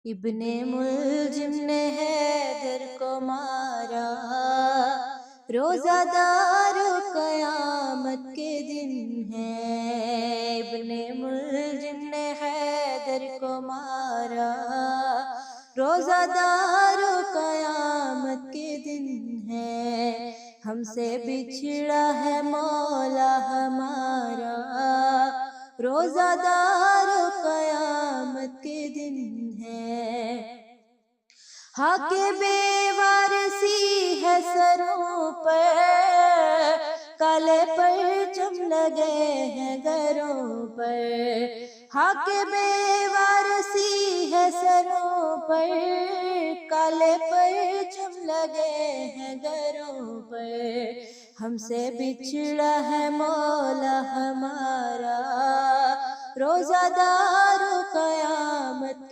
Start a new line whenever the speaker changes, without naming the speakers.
ابن ملجم نے حیدر کو مارا، روزہ دار قیامت کے دن ہے۔ ابن ملجم نے حیدر کو مارا، روزہ دار قیامت کے دن ہے۔ ہم سے بچھڑا ہے مولا ہمارا، روزہ دار قیامت کے دن ہے۔ حق بے وارسی ہے سروں پر، کالے پرچم لگے ہیں گھروں پر۔ حق بے وارسی ہے سروں پر، کالے پرچم لگے ہیں گھروں پر۔ ہم سے بچھڑا ہے مولا ہمارا، روزہ دار قیامت